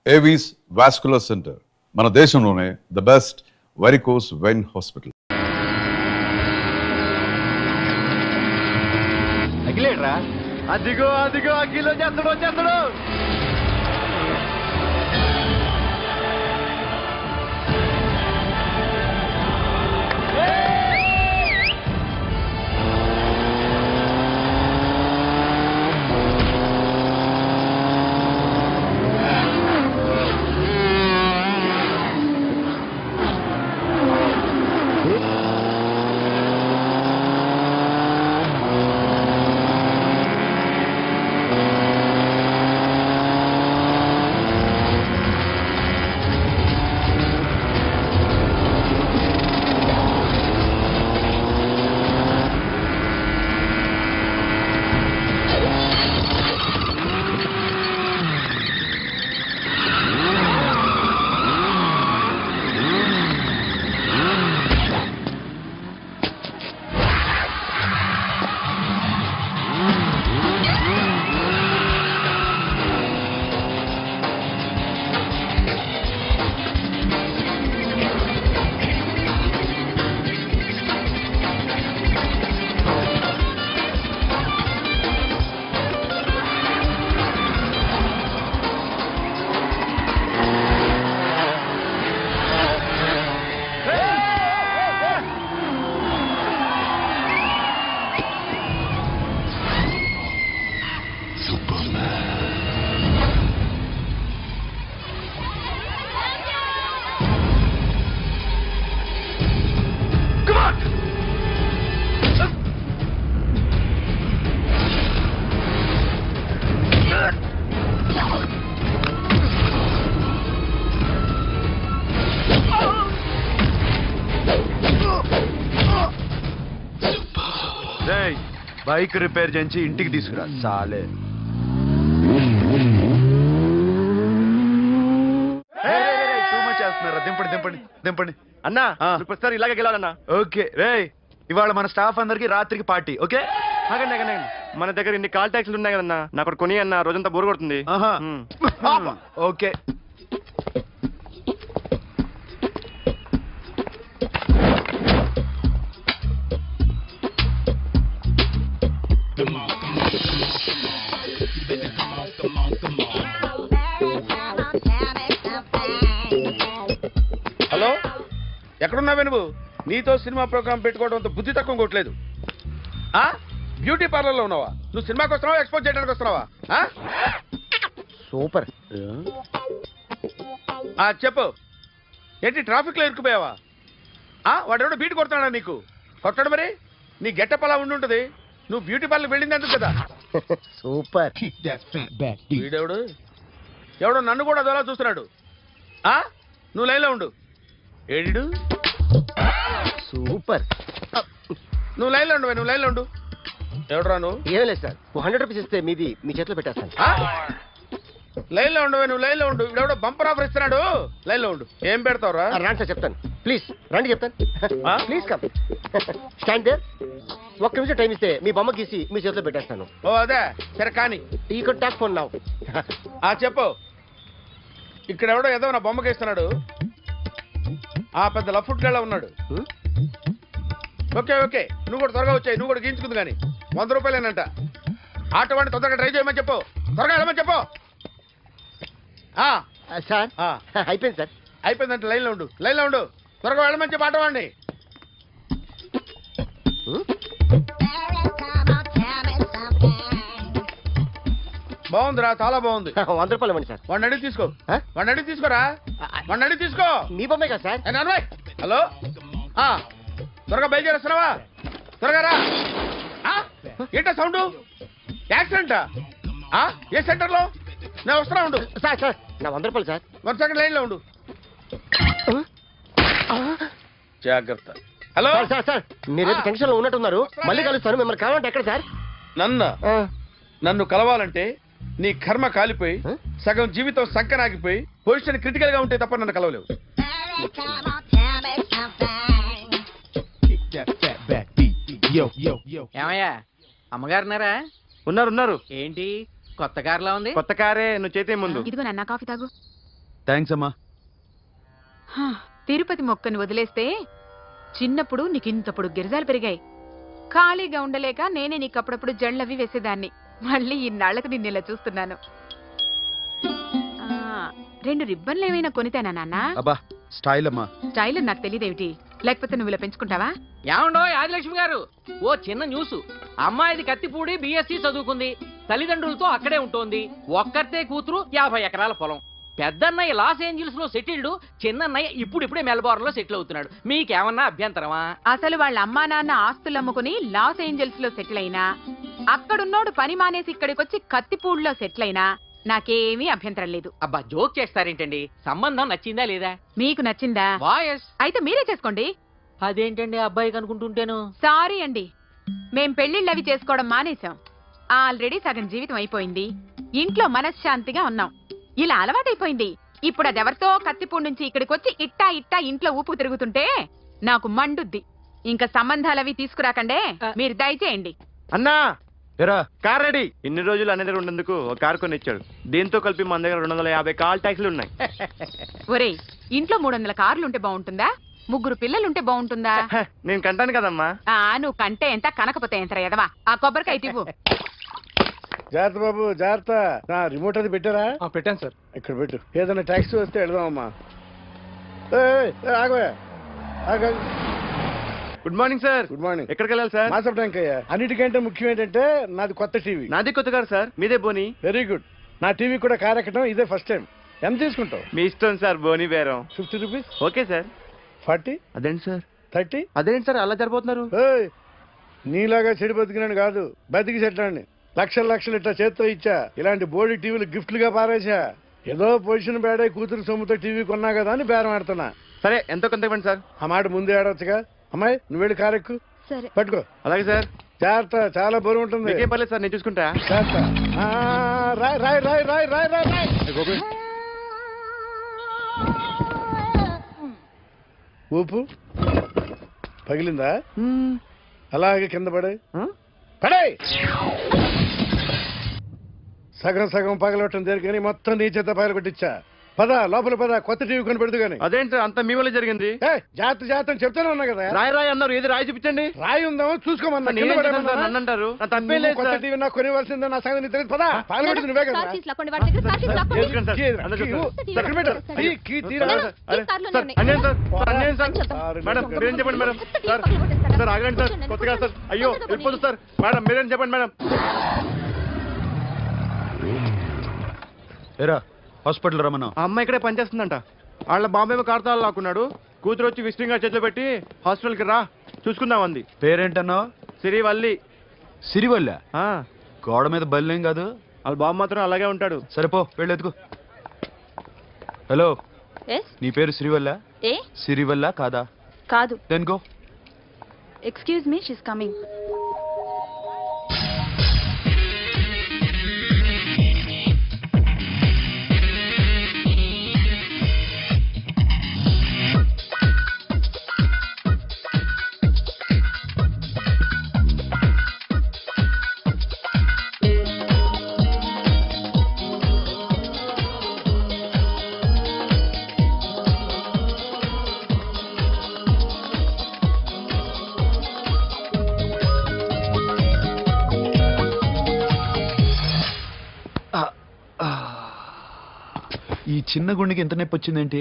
Avis vascular centre మన దేశంలోనే the best varicose vein hospital. అఖిలేట్రా అదిగో అదిగో అఖిలో చేస్తాడు బైక్ రిపేర్ చేయించి ఇంటికి తీసుకురా చాలే. చేస్తున్నారా దింపండి అన్నా ప్రస్తుతం ఇలాగే గెలాలన్నా. ఓకే రే ఇవాళ మన స్టాఫ్ అందరికి రాత్రికి పార్టీ. ఓకే ఆగండి మన దగ్గర ఇన్ని కాల్ ట్యాక్సీలు ఉన్నాయి కదన్నా నాకు కొని అన్న రోజంతా బోర్ కొడుతుంది. ఓకే హలో ఎక్కడున్నావే నువ్వు? నీతో సినిమా ప్రోగ్రామ్ పెట్టుకోవడంతో బుద్ధి తక్కువ కొట్టలేదు. బ్యూటీ పార్లర్ లో ఉన్నావా? నువ్వు సినిమాకి వస్తున్నావా ఎక్స్పోజ్ చేయడానికి వస్తున్నావా? సూపర్ చెప్పు ఏంటి ట్రాఫిక్ లో ఇరుక్కుపోయావా? వాడెవడో బీట్ కొడతాడా నీకు? కొట్టాడు మరి నీ గెట్టప్ అలా ఉండి ఉంటుంది. నువ్వు బ్యూటీ పార్లర్ వెళ్ళింది అంటుంది కదా. సూపర్ వీడెవడు ఎవడో నన్ను కూడా అదోలా చూస్తున్నాడు. నువ్వు లైన్లో ఉండు. ఏడు సూపర్ నువ్వు లైన్లో ఉండు. ఎవడరా నువ్వు? ఏం లేదు సార్ 100 రూపీస్ ఇస్తే మీది మీ చేతిలో పెట్టేస్తాను. లైన్లో నువ్వు లైన్లో ఉండు. ఎవడో బంపర్ ఆఫర్ ఇస్తున్నాడు. లైన్లో ఉండు. ఏం పెడతావురా? రాండి సార్ చెప్తాను. ప్లీజ్ రండి చెప్తాను. Please come stand there. ఒక్క నిమిషం టైం ఇస్తే మీ బొమ్మ గీసి మీ చేతిలో పెట్టేస్తాను. ఓ అదే సరే కానీ ఈ కుడ్ టాక్ ఫోన్ నౌ. చెప్పు. ఇక్కడ ఎవడో ఏదో నా బొమ్మకి ఇస్తున్నాడు. పెద్ద లఫుట్ గళ్ళ ఉన్నాడు. ఓకే నువ్వు కూడా త్వరగా వచ్చాయి. నువ్వు కూడా గీంచుకుంది కానీ 100 రూపాయలేనంట. ఆటో వాడిని తొందరగా ట్రై చేయమని చెప్పు. త్వరగా వెళ్ళమని చెప్పు. సార్ అయిపోయింది సార్. అయిపోయిందంటే లైన్లో ఉండు. త్వరగా వెళ్ళమని చెప్పు ఆటో వాడిని. బాగుందిరా చాలా బాగుంది. 100 రూపాయలు ఇవ్వండి సార్. వాడిని అడిగి తీసుకోరా. వాడిని అడిగి తీసుకో. మీ బొమ్మే కదా సార్. హలో త్వరగా బయలుదేరేస్తున్నావా? త్వరగా రా. ఏంటా సౌండ్? యాక్సిడెంటా? ఏ సెంటర్ లో? నేను వస్తున్నా ఉండు. సార్ నా 100 రూపాయలు సార్. 1 సెకండ్ లైన్ లో ఉండు. జాగ్రత్త. హలో సార్ మీరేదో టెన్షన్ లో ఉన్నట్టున్నారు. మళ్ళీ కలుస్తాను. మిమ్మల్ని కావాలంటే ఎక్కడ సార్? నన్ను కలవాలంటే నీ కర్మ కాలిపోయి సగం జీవితం సంకనాగిపోయి పొజిషన్ క్రిటికల్ గా ఉంటే తప్ప నన్ను కలవలేవు. ఏమయ్యా అమ్మగారున్నారా? ఉన్నారు. ఏంటి కొత్త కారులా ఉంది? కొత్త కారే. నువ్వు చేతే ముందు ఇదిగో నాన్న కాఫీ తాగు. థ్యాంక్స్ అమ్మా. తిరుపతి మొక్కని వదిలేస్తే చిన్నప్పుడు నీకు ఇంతప్పుడు గిరిజాలు పెరిగాయి. ఖాళీగా ఉండలేక నేనే నీకు అప్పుడప్పుడు జళ్ళవి వేసేదాన్ని. మళ్ళీ ఇన్నాళ్లకు నిన్ను ఇలా చూస్తున్నాను. 2 రిబ్బన్లు ఏమైనా కొనితేనా నాన్న? అబ్బా స్టైల్ అమ్మా. స్టైల్ నాకు తెలియదేమిటి? లేకపోతే నువ్వు ఇలా పెంచుకుంటావా? ఏమండో ఆదిలక్ష్మి గారు, ఓ చిన్న న్యూస్. అమ్మాయిది కత్తిపూడి BSc చదువుకుంది, తల్లిదండ్రులతో అక్కడే ఉంటోంది. ఒక్కరితే కూతురు, 50 ఎకరాల పొలం. పెద్దన్నయ్య లాస్ ఏంజల్స్ లో సెటిల్డ్, చిన్నన్నయ్య ఇప్పుడిప్పుడే మెల్బోర్న్ లో సెటిల్ అవుతున్నాడు. మీకేమన్నా అభ్యంతరమా? అసలు వాళ్ళ అమ్మా నాన్న ఆస్తులు అమ్ముకుని లాస్ ఏంజల్స్ లో సెటిల్ అయినా, అక్కడున్నోడు పని మానేసి ఇక్కడికొచ్చి కత్తిపూడిలో సెటిల్ అయినా నాకేమీ అభ్యంతరం లేదు. అబ్బా జోక్ చేస్తారేంటండి? సంబంధం నచ్చిందా లేదా? మీకు నచ్చిందా? వాయస్ అయితే మీరే చేసుకోండి. అదేంటండి అబ్బాయికి అనుకుంటుంటేను? సారీ అండి, మేం పెళ్లిళ్ళవి చేసుకోవడం మానేశాం. ఆల్రెడీ సగం జీవితం అయిపోయింది. ఇంట్లో మనశ్శాంతిగా ఉన్నాం. ఇలా అలవాటైపోయింది. ఇప్పుడు అదెవరితో కత్తిపూడి నుంచి ఇక్కడికొచ్చి ఇట్టా ఇట్టా ఇంట్లో ఊపుకు తిరుగుతుంటే నాకు మండుద్ది. ఇంకా సంబంధాలవి తీసుకురాకండే, మీరు దయచేయండి. అన్నా ఎరా కార్ రెడీ. ఇన్ని రోజులు అనే దగ్గర ఉండేందుకు ఒక కార్ కొని ఇచ్చాడు. దీంతో కలిపి మన దగ్గర 250 కాల్ ట్యాక్సీలు ఉన్నాయి. ఒరేయ్, ఇంట్లో 300 కార్లుంటే బాగుంటుందా? 3 పిల్లలుంటే బాగుంటుందా? నేను కంటాను కదమ్మా. నువ్వు కంటే ఎంత కనకపోతే ఎంత ఎదవా. ఆ కొబ్బరికాయ ఇవ్వు. జాగ్రత్త బాబు జాగ్రత్త. రిమోట్ అది పెట్టారా? పెట్టాను సార్. ఇక్కడ పెట్టు. ఏదైనా ట్యాక్సీ వస్తే వెళదామమ్మా. ఆగవే. Good morning sir. Good morning. ఎక్కడికి వెళ్ళాలి సార్? మాసప్ ట్యాంక్ అయ్యా. అన్నిటికంటే ముఖ్యం ఏంటంటే నాది కొత్త టీవీ. నాది కొత్త కారు సార్, మీదే బోని. Very good. నా టీవీ కూడా కార్ ఎక్కడం ఇదే ఫస్ట్ టైం. ఎంత తీసుకుంటావు? మీ ఇష్టం సార్, బోని బేరం. 50 రూపీస్. Okay sir. 40. అదేంటి సార్? 30. అదేంటి సార్ అలా జరిపోతున్నారు? నీలాగా చెడు బతికినాను కాదు, బతికి చెట్లాండి. లక్షలు ఇట్లా చేత్తో ఇచ్చా. ఇలాంటి బోడి టీవీలు గిఫ్ట్లుగా పారేసా. ఏదో పొజిషన్ బేడే కూతురు సొమ్ముతో టీవీ కొన్నా కదా అని బేరం ఆడుతున్నా. సరే ఎంతో కొంత ఇవ్వండి సార్. ఆ మాట ముందే ఆడవచ్చుగా. అమ్మాయి నువ్వు వెళ్ళి కారెక్కు. పట్టుకో. అలాగే సార్. జాగ్రత్త, చాలా బరువు ఉంటుంది. మీకేం పర్లేదు సార్, నేను చూసుకుంటా. జాగ్రత్త. రాయ్ రాయ్ రాయ్ రాయ్ రాయ్ రాయ్ రాయ్. ఊపు పగిలిందా? అలాగే కింద పడే పడే. సగం పగలవటం జరిగి మొత్తం నీ చేత పగల కొట్టించా. పద లోపల పద, కొత్త టీవీ కొని పెడదు గానీ. అదేంటి అంత మీ వల్ల జరిగింది? జాగ్రత్త చెప్తానే ఉన్నా కదా. రాయి అన్నారు, ఏది రాయి చూపించండి. రాయి ఉందామో చూసుకోమన్నా. నన్ను అంటారు, తప్పేం లేదు. కొత్త టీవీ నాకు కొనివ్వాల్సిందే. నా సంగతి తెలియదు. పద పాల్గొంటుంది నువ్వే కదా. మేడం మీరేం చెప్పండి మేడం. సార్ ఆగండి సార్, కొత్తగా సార్. అయ్యో వెళ్ళిపోతుంది సార్. మేడం మీరేం చెప్పండి మేడం. ఎరా హాస్పిటల్ రమ్మన్నా. ఆ అమ్మాయి ఇక్కడే పనిచేస్తుందంట. వాళ్ళ బాంబేమో కార్తాలు లాక్కున్నాడు. కూతురు వచ్చి విజిటింగ్ కార్డ్ చేతిలో పెట్టి హాస్పిటల్కి రా చూసుకుందాం అంది. పేరేంటన్నావు? సిరివల్లి. సిరివల్ల? గోడ మీద బల్లేం కాదు. వాళ్ళ బాబు మాత్రం అలాగే ఉంటాడు. సరిపో వెళ్ళేందుకు. హలో, నీ పేరు సిరివల్ల? సిరివల్ల కాదా? కాదు. Then go. Excuse me, she's coming. ఈ చిన్న గుండెకి ఎంత నొప్పి వచ్చిందేంటి?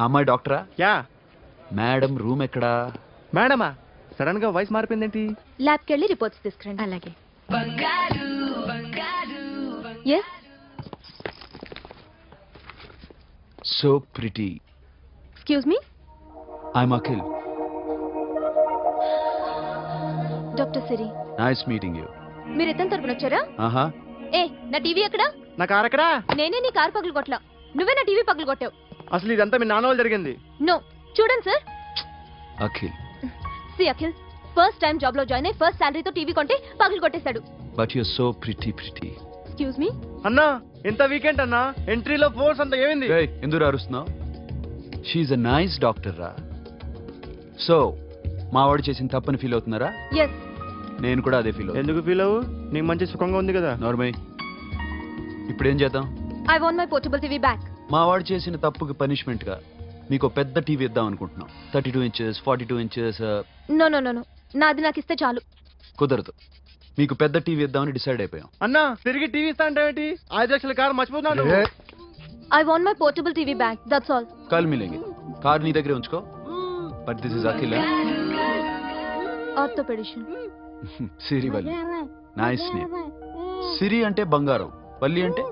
అమ్మాయి డాక్టరా? యా. మేడం రూమ్ ఎక్కడా? మేడమా? సడన్ గా వాయిస్ మారిపోయిందేంటి? ల్యాబ్కి వెళ్ళి రిపోర్ట్స్ తీసుకురండి. అలాగే. Yes. So pretty. Excuse me, I'm Akhil. Doctor Siri. Nice meeting you. మీరు ఇతని తరపున వచ్చారా? ఆహా. నా టీవీ ఎక్కడా? నా కారు ఎక్కడా? నేనే నీ కారు పగలు కొట్టలా, నువ్వే నా టీవీ పగలు కొట్టావు. అసలు ఇదంతా మీ నాన్న వాళ్ళు జరిగింది. నో, చూడండి sir. Akhil. See Akhil, first time job లో జాయిన్ అయ్యి ఫస్ట్ సాలరీతో టీవీ కొంటే పగలు కొట్టేశాడు. But you so pretty. Excuse me. అన్నా ఇంత వీకెండ్ అన్నా, ఎంట్రీలో ఫోర్స్ అంత ఏమైంది? ఎందుకు అరుస్తున్నావు? షీఈ్ అ నైస్ డాక్టర్ రా. సో మావాడు చేసిన తప్పని ఫీల్ అవుతున్నారా? ఎస్. నేను కూడా అదే ఫీల్ అవుతున్నా. ఎందుకు ఫీల్ అవ్వు? నీకు మంచి సుఖంగా ఉంది కదా. నార్మల్. ఇప్పుడేం చేద్దాం? I want my portable TV back. మా వాడు చేసిన తప్పుకి పనిష్మెంట్ గా మీకు పెద్ద టీవీ ఇద్దాం అనుకుంటున్నాం. 32 inches, 42 inches. No. నాది నాకు ఇస్తే చాలు. కుదరదు. మీకు పెద్ద టీవీ ఇద్దామని డిసైడ్ అయిపోయాం. అన్నా తిరిగి టీవీ ఇస్తా అంటే ఏంటి? 5 లక్షల కారు మర్చిపోతున్నాను. I want my portable TV back. That's all. కాల్ మిలేంగి. కార్ నీ దగ్గరే ఉంచుకో. But this is Akhila. Orthopedician. Siri Valli. Nice name. Siri అంటే బంగారం, వల్లి అంటే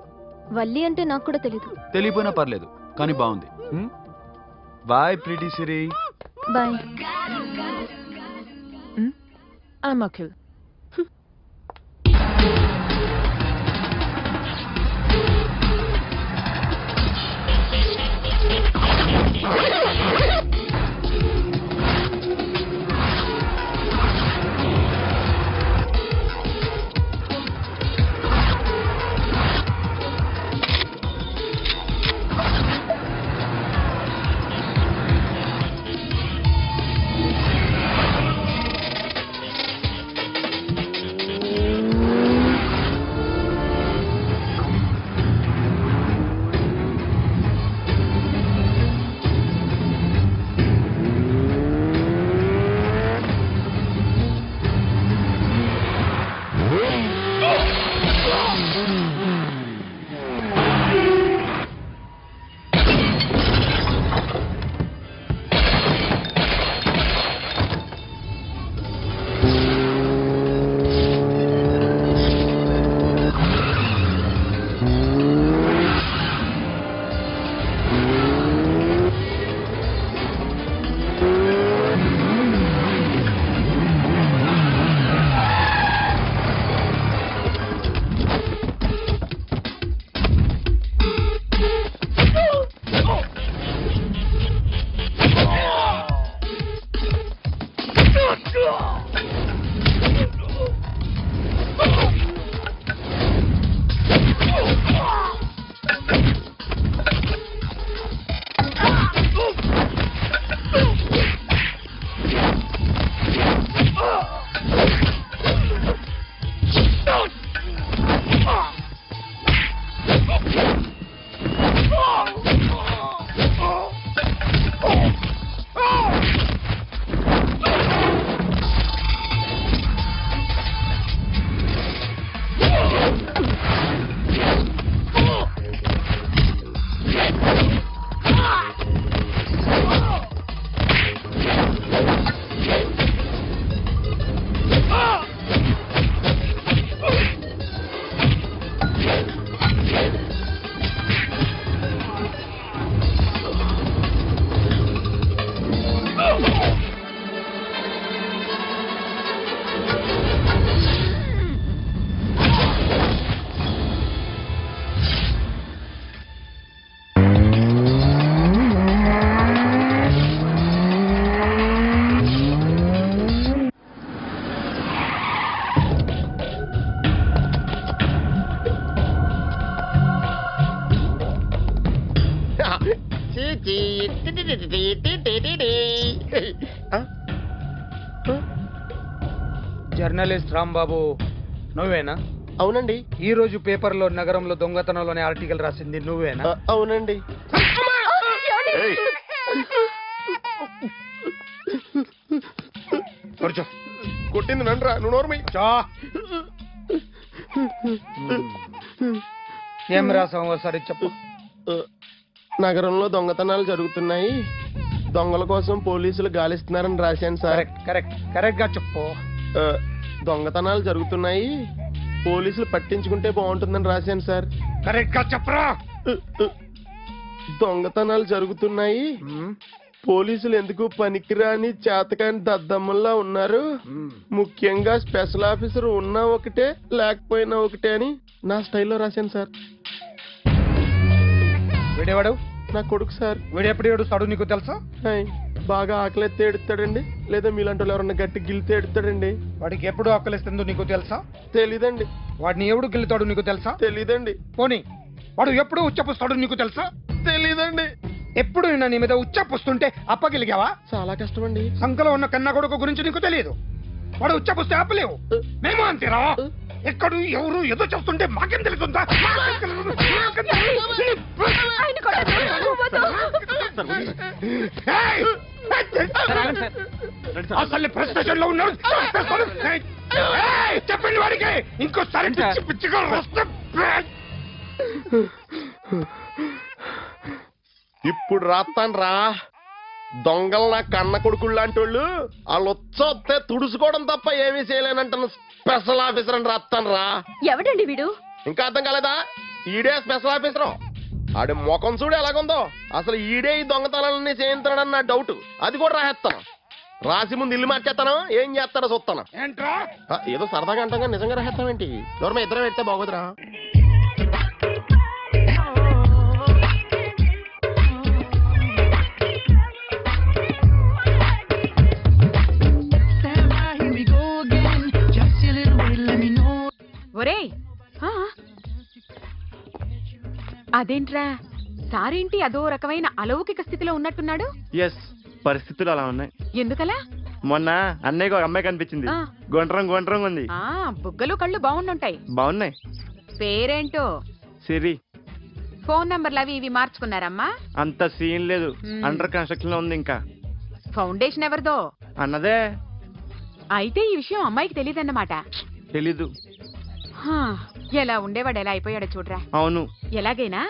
వల్లి అంటే నాకు కూడా తెలీదు. తెలియపోయినా పర్లేదు కానీ బాగుంది. Bye pretty Siri. Bye. I'm Akhil. Journalist Rambabu నువ్వేనా? అవునండి. ఈ రోజు పేపర్లో నగరంలో దొంగతనంలోనే ఆర్టికల్ రాసింది నువ్వేనా? అవునండి. కూర్చో. కొట్టింది నండ్రా, నువ్వు నోర్మై. ఏం రాసావు ఒకసారి చెప్పు. నగరంలో దొంగతనాలు జరుగుతున్నాయి, దొంగల కోసం పోలీసులు గాలిస్తున్నారని రాశాను సార్. కరెక్ట్ గా చెప్పు. దొంగతనాలు జరుగుతున్నాయి, పోలీసులు పట్టించుకుంటే బాగుంటుందని రాశాను సార్. కరెక్ట్ గా చెప్పరా. దొంగతనాలు జరుగుతున్నాయి, పోలీసులు ఎందుకు పనికిరాని చేతకాని దద్దమ్మల్లా ఉన్నారు, ముఖ్యంగా స్పెషల్ ఆఫీసర్ ఉన్నా ఒకటే లేకపోయినా ఒకటే అని నా స్టైల్లో రాశాను సార్. వీడేవాడు? నా కొడుకు సార్. వీడు ఎప్పుడు ఏడుస్తాడు నీకు తెలుసా? బాగా ఆకలిస్తే ఎడుతాడండి, లేదా మీలాంటి వాళ్ళు ఎవరన్నా గట్టి గిలితే ఎడుతాడండి. వాడికి ఎప్పుడు ఆకలిస్తుందో నీకు తెలుసా? తెలీదండి. వాడిని ఎవడు గిల్లుతాడు నీకు తెలుసా? తెలీదండి. పోనీ వాడు ఎప్పుడు ఉచ్చపుస్తాడు నీకు తెలుసా? తెలీదండి. ఎప్పుడు నీ మీద ఉచ్చపుస్తుంటే అప్పగిలిగావా? చాలా కష్టం అండి. సంకలో ఉన్న కన్న కొడుకు గురించి నీకు తెలియదు. వాడు ఉచ్చపుస్తే ఆపలేవు. మేము అంతేరా. ఎక్కడు ఎవరు ఏదో చెప్తుంటే మాకేం తెలుస్తుందా? ఏయ్! అసలు ప్రెస్ స్టేషన్ లో ఉన్నాడు. ఏయ్! చెప్పండి వాడికి ఇంకోసారి పిచ్చి పిచ్చిగా వస్తే ఇప్పుడు రాస్తాను రా. దొంగలు నా కన్న కొడుకుళ్ళు లాంటి వాళ్ళు వాళ్ళు వచ్చొస్తే తుడుచుకోవడం తప్ప ఏమీ చేయలేనంటున్న స్పెషల్ ఆఫీసర్ అని రాస్తాను రా. ఎవడండి వీడు? ఇంకా అర్థం కాలేదా? ఈడే స్పెషల్ ఆఫీసర్. ఆడి ముఖం చూడు ఎలాగుందో. అసలు ఈడే ఈ దొంగతనాలన్నీ చేయించాడని నా డౌట్. అది కూడా రాసేస్తాను. రాసి ముందు ఇల్లు మార్చేస్తాను. ఏం చేస్తాడో చూస్తాను. ఏంట్రా? ఏదో సరదాగా అంటాగా నిజంగా రాసేస్తామేంటి? ఎవరి ఇద్దరం పెడితే బాగోదురా. ఒరేయ్ అదేంట్రా సారేంటి అదో రకమైన అలౌకిక స్థితిలో ఉన్నట్టున్నాడు? ఎస్, పరిస్థితులు అలా ఉన్నాయి. ఎందుకలా? మొన్న అన్నయ్యకు ఒక అమ్మాయి కనిపించింది. ఆ. గుండ్రం ఉంది. బుగ్గలు కళ్ళు బాగుండుంటాయి. బాగున్నాయి. పేరేంటో? సిరి. ఫోన్ నంబర్లు అవి ఇవి మార్చుకున్నారమ్మా? అంత సీన్ లేదు. అండర్ కన్స్ట్రక్షన్ లో ఉంది. ఇంకా ఫౌండేషన్ ఎవరిదో? అన్నదే. అయితే ఈ విషయం అమ్మాయికి తెలియదన్నమాట. తెలీదు. ఎలా ఉండేవాడు ఎలా అయిపోయాడో చూడరా. అవును. ఎలాగైనా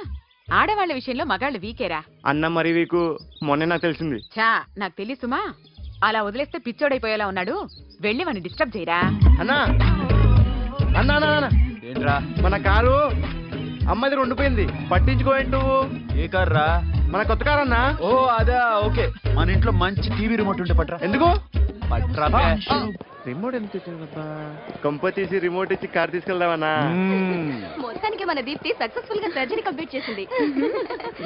ఆడవాళ్ల విషయంలో మగాళ్ళు వీకేరా. అన్న మరి వీకు మొన్నే నాకు తెలిసింది. చా నాకు తెలుసుమా. అలా వదిలేస్తే పిచ్చోడైపోయేలా ఉన్నాడు. వెళ్ళి వాడిని డిస్టర్బ్ చేయరా. అన్నా అన్నా అన్నా ఏంట్రా? మన కారు అమ్మది ఉండిపోయింది. పట్టించుకోండి నువ్వు. ఏ కార్ రా? మన కొత్త కారు అన్నా. ఓ అదా, ఓకే. మన ఇంట్లో మంచి టీవీ రిమోట్ ఉంటే పట్రా. ఎందుకు? పట్రా. రిమోట్ ఎంత కంప తీసి రిమోట్ ఇచ్చి కార్ తీసుకెళ్దామన్నా. మొత్తానికి మన దీప్తి సక్సెస్ఫుల్ గా సర్జరీ కంప్లీట్ చేసింది.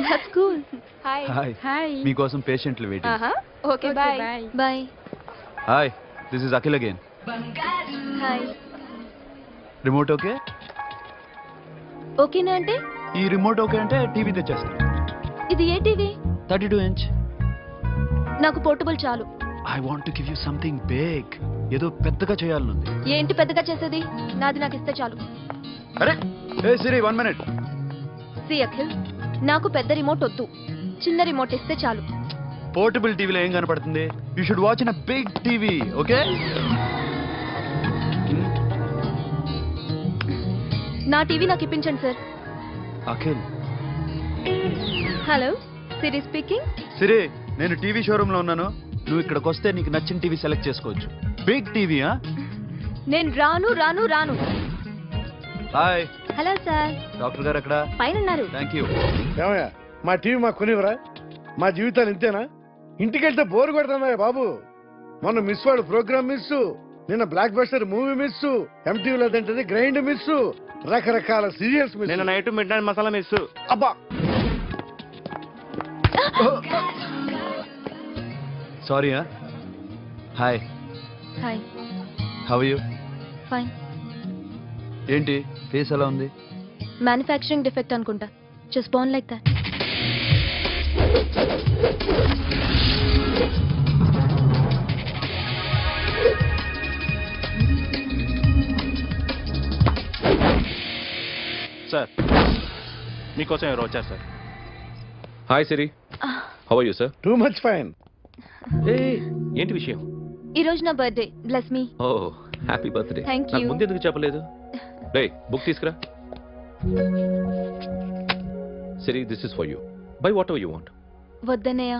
That's cool. హాయ్. హాయ్. మీకోసం పేషెంట్లు waiting. Okay bye. Bye. Hi, this is Akhil again. Hi. Remote okay? ఓకేనా అంటే? ఈ రిమోట్ ఓకే అంటే టీవీ తెచ్చేస్తాను. ఇది ఏ టీవీ? 32 inch. నాకు పోర్టబుల్ చాలు. I want to give you something big. ఏదో పెద్దగా చేయాలనుంది. ఏంటి పెద్దగా చేసేది? నాది నాకు ఇస్తే చాలు. అరే ఏ సిరి, 1 minute. సి అఖిల్, నాకు పెద్ద రిమోట్ వద్దు. చిన్న రిమోట్ ఇస్తే చాలు. పోర్టబుల్ టీవీలో ఏం కనపడుతుంది? You should watch in a big TV, okay? నా టీవీ నాకు ఇప్పించండి sir. Akhil. Hello, Siri speaking. Siri, నేను టీవీ షోరూమ్ లో ఉన్నాను. నువ్వు ఇక్కడికి వస్తే నీకు నచ్చిన టీవీ సెలెక్ట్ చేసుకోవచ్చు. Big TV. నేను రాను రాను రాను. హాయ్. Hello sir. డాక్టర్ గారు ఎక్కడ? పైన ఉన్నారు. Thank you. ఏమయ్యా, మా టీవీ మాకు కొనివరా? మా జీవితాలు ఇంతేనా? ఇంటికెళ్తే బోరు కొడుతున్నాయా బాబు? మొన్న మిస్ వాడు ప్రోగ్రామ్ మిస్, నిన్న బ్లాక్ బస్టర్ మూవీ మిస్, ఎంటీవీలో తింటది గ్రైండ్ మిస్, రకరకాల సీరియల్స్ మిస్. నిన్న night midnight Masala miss. అబ్బా, sorry. Hi. Hi. How are you? Fine. ఏంటి ఫేస్ ఎలా ఉంది? మ్యానుఫ్యాక్చరింగ్ డిఫెక్ట్ అనుకుంటా. Just born like that. Sir, మీకోసం ఎవరు వచ్చారు sir? Hi Siri, how are you sir? Too much fine. ఏంటి విషయం? ఈ రోజు నా birthday. Bless me. Oh happy birthday. Thank నాకు you. ముందు ఎందుకు చెప్పలేదు? రే బుక్ తీసుకురా. Siri, this is for you. Buy whatever you want. వద్దన్నయ్య.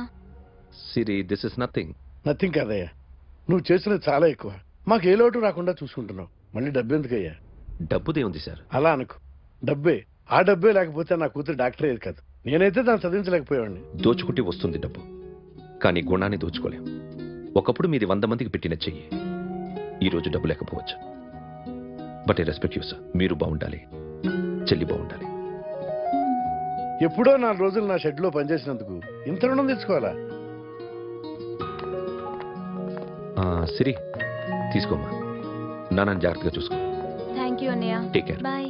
Siri, this is nothing. Nothing కాదయ్యా, నువ్వు చేసినది చాలా ఎక్కువ. మాకు ఏ లోటు రాకుండా చూసుకుంటున్నావు. మళ్ళీ డబ్బు ఎందుకయ్యా? డబ్బుదే ఉంది సార్. అలా అనుకో, డబ్బే. ఆ డబ్బే లేకపోతే నా కూతురు డాక్టర్ అయ్యేది కాదు. నేనైతే దాన్ని చదివించలేకపోయాడిని. దోచుకుంటే వస్తుంది డబ్బు, కానీ గుణాన్ని దోచుకోలేం. ఒకప్పుడు మీది 100 మందికి పెట్టిన చెయ్యి ఈరోజు డబ్బు లేకపోవచ్చు. But I respect you sir. మీరు బాగుండాలి, చెల్లి బాగుండాలి. ఎప్పుడో 4 రోజులు నా షెడ్ లో పనిచేసినందుకు ఇంత రుణం తెచ్చుకోవాలా? సిరి, తీసుకోమ్మా. నాన్న జాగ్రత్తగా చూసుకో. థ్యాంక్ యూ అన్నయ్య. Take care. బాయ్.